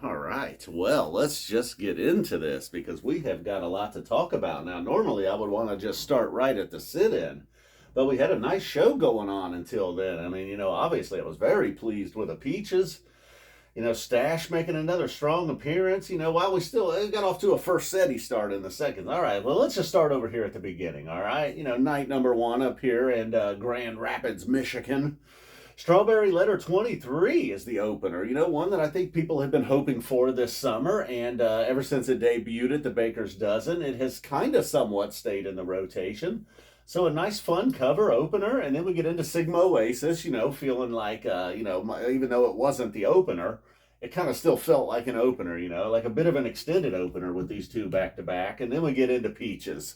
All right. Well, let's just get into this because we have got a lot to talk about. Now, normally I would want to just start right at the sit in, but we had a nice show going on until then. I mean, obviously I was very pleased with the Peaches. Stash making another strong appearance. While we still got off to a first set, he started in the second. All right, well, let's just start over here at the beginning. All right, night number one up here in Grand Rapids, Michigan. Strawberry Letter 23 is the opener. One that I think people have been hoping for this summer. And ever since it debuted at the Baker's Dozen, it has kind of somewhat stayed in the rotation. So a nice fun cover opener. And then we get into Sigma Oasis, feeling like, even though it wasn't the opener, it kind of still felt like an opener, like a bit of an extended opener with these two back to back. And then we get into Peaches.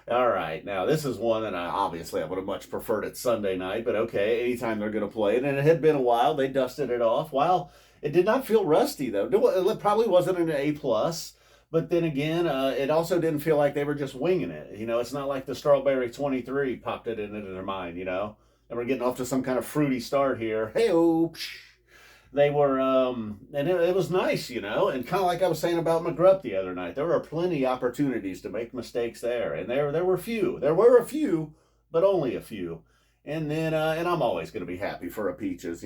All right, now this is one that I would have much preferred it Sunday night, but okay, anytime they're going to play it, and it had been a while, they dusted it off. While it did not feel rusty though, it probably wasn't an A plus, but then again, it also didn't feel like they were just winging it. It's not like the Strawberry 23 popped it into their mind, and we're getting off to some kind of fruity start here. Hey, oh, they were, and it was nice, and kind of like I was saying about McGrupp the other night, there were plenty opportunities to make mistakes there, and there were few. There were a few, but only a few. And then, and I'm always going to be happy for a Peaches,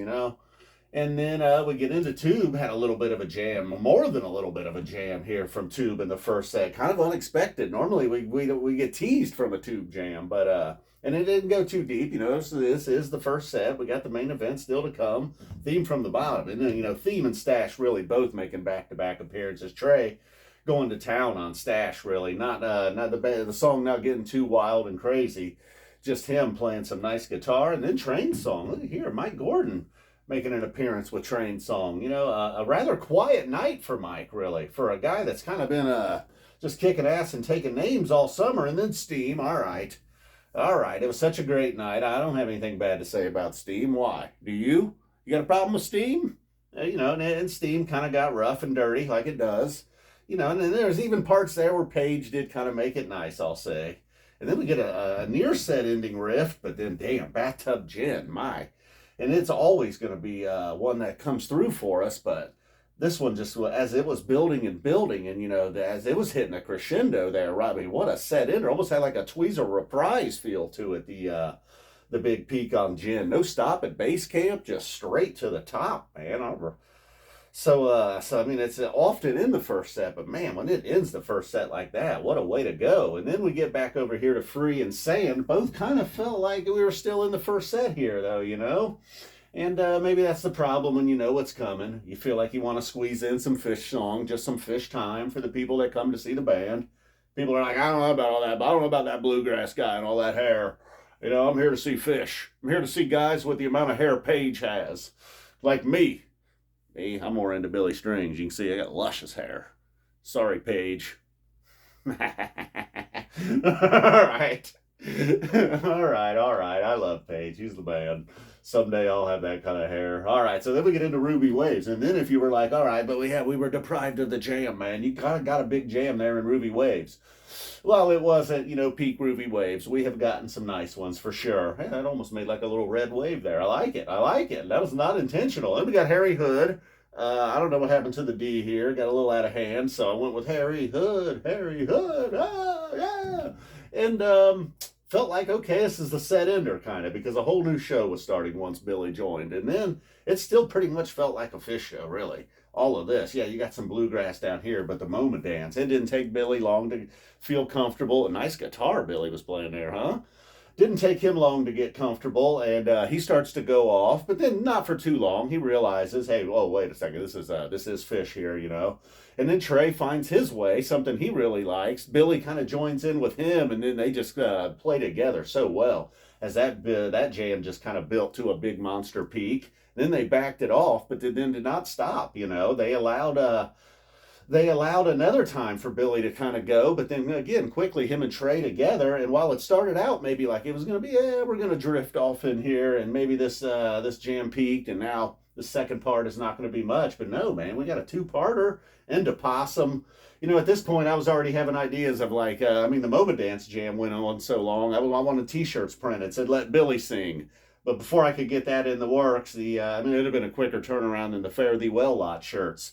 And then we get into Tube, had a little bit of a jam, more than a little bit of a jam here from Tube in the first set. Kind of unexpected. Normally we get teased from a Tube jam, but and it didn't go too deep. So this is the first set. We got the main event still to come. Theme from the bottom. And then, Theme and Stash really both making back-to-back appearances. Trey going to town on Stash, really. Not the song not getting too wild and crazy. Just him playing some nice guitar. And then Train's song. Look at here, Mike Gordon making an appearance with Train's song. A rather quiet night for Mike, really. For a guy that's kind of been just kicking ass and taking names all summer. And then Steam, all right. All right, it was such a great night. I don't have anything bad to say about Steam. Why? Do you? You got a problem with Steam? And Steam kind of got rough and dirty like it does. And then there's even parts there where Paige did kind of make it nice, I'll say. And then we get a near set ending riff, but then damn, Bathtub Gin, my. And it's always going to be one that comes through for us, but this one just, as it was building and building, and as it was hitting a crescendo there, right? I mean, what a set ender! Almost had like a Tweezer reprise feel to it. The big peak on Gin, no stop at base camp, just straight to the top, man. So I mean, it's often in the first set, but man, when it ends the first set like that, what a way to go! And then we get back over here to Free and Sand. Both kind of felt like we were still in the first set here, though, And maybe that's the problem when you know what's coming. You feel like you want to squeeze in some Phish song, just some Phish time for the people that come to see the band. People are like, I don't know about all that, but I don't know about that bluegrass guy and all that hair. I'm here to see Phish. I'm here to see guys with the amount of hair Paige has. Like me. I'm more into Billy Strings. You can see I got luscious hair. Sorry, Paige. All right. all right. I love Paige. He's the man. Someday I'll have that kind of hair. All right, so then we get into Ruby Waves. And then if you were like, all right, but we were deprived of the jam, man. You kind of got a big jam there in Ruby Waves. Well, it wasn't, peak Ruby Waves. We have gotten some nice ones for sure. Hey, that almost made like a little red wave there. I like it. That was not intentional. Then we got Harry Hood. I don't know what happened to the D here. Got a little out of hand, so I went with Harry Hood. Oh, yeah. And felt like, okay, this is the set ender kind of, because a whole new show was starting once Billy joined. And then it still pretty much felt like a Phish show, really. All of this. Yeah, you got some bluegrass down here, but the Moma Dance. It didn't take Billy long to feel comfortable. A nice guitar Billy was playing there, huh? Didn't take him long to get comfortable, and he starts to go off, but then not for too long. He realizes, hey, oh, wait a second, this is Phish here, And then Trey finds his way, something he really likes. Billy kind of joins in with him, and then they just play together so well as that jam just kind of built to a big monster peak. Then they backed it off, but then did not stop. They allowed another time for Billy to kind of go, but then again, quickly him and Trey together. And while it started out maybe like it was going to be, we're going to drift off in here, and maybe this jam peaked, and now the second part is not going to be much. But no, man, we got a two-parter into Possum. At this point, I was already having ideas of like, the Moma Dance jam went on so long. I wanted T-shirts printed, said let Billy sing. But before I could get that in the works, it'd have been a quicker turnaround than the Fare Thee Well lot shirts.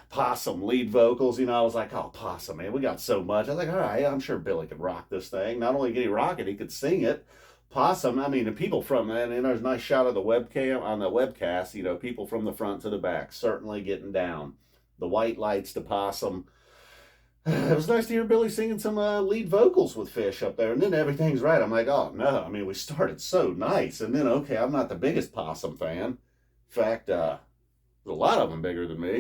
Possum lead vocals. I was like, oh, Possum, man, we got so much. I was like, all right, I'm sure Billy could rock this thing. Not only could he rock it, he could sing it. Possum, I mean, the people from that, and there's a nice shot of the webcam on the webcast, people from the front to the back, certainly getting down. The white lights, the Possum. It was nice to hear Billy singing some lead vocals with Phish up there, and then everything's right. I'm like, oh no, I mean, we started so nice, and then okay, I'm not the biggest Possum fan. In fact, a lot of them bigger than me.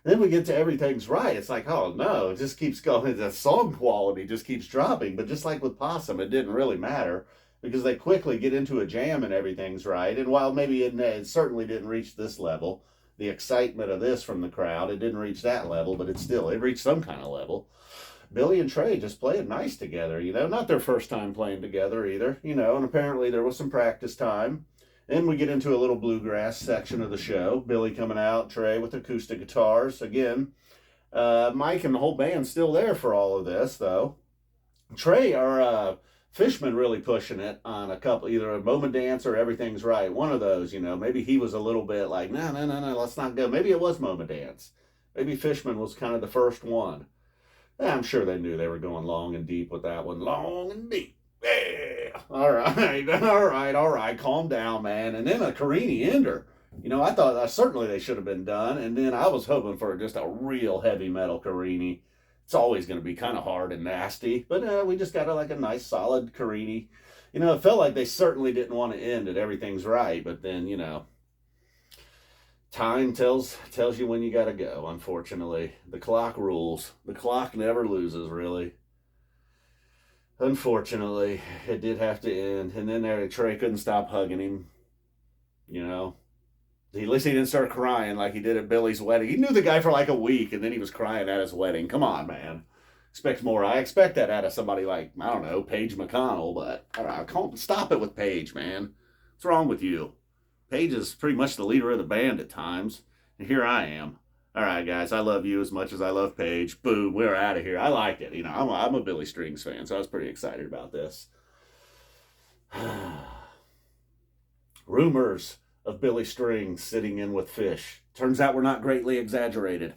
And then we get to everything's right. It's like, oh no, it just keeps going. The song quality just keeps dropping. But just like with Possum, it didn't really matter because they quickly get into a jam and everything's right. And while maybe it certainly didn't reach this level, the excitement of this from the crowd, it didn't reach that level, but it reached some kind of level. Billy and Trey just playing nice together, not their first time playing together either, and apparently there was some practice time. Then we get into a little bluegrass section of the show. Billy coming out, Trey with acoustic guitars. Again, Mike and the whole band's still there for all of this, though. Trey, our Fishman, really pushing it on a couple, either a Moma Dance or Everything's Right. One of those, maybe he was a little bit like, no, let's not go. Maybe it was Moma Dance. Maybe Fishman was kind of the first one. I'm sure they knew they were going long and deep with that one. Long and deep. Yeah. All right. Calm down, man. And then a Carini ender. I thought certainly they should have been done. And then I was hoping for just a real heavy metal Carini. It's always going to be kind of hard and nasty. But we just got like a nice solid Carini. It felt like they certainly didn't want to end it. Everything's right. But then, time tells you when you got to go, unfortunately. The clock rules. The clock never loses, really. Unfortunately, it did have to end. And then Trey couldn't stop hugging him. At least he didn't start crying like he did at Billy's wedding. He knew the guy for like a week, and then he was crying at his wedding. Come on, man. Expect more. I expect that out of somebody like, I don't know, Paige McConnell, but all right, stop it with Paige, man. What's wrong with you? Paige is pretty much the leader of the band at times, and here I am. All right, guys, I love you as much as I love Paige. Boom, we're out of here. I like it. I'm a Billy Strings fan, so I was pretty excited about this. Rumors of Billy Strings sitting in with Phish. Turns out we're not greatly exaggerated.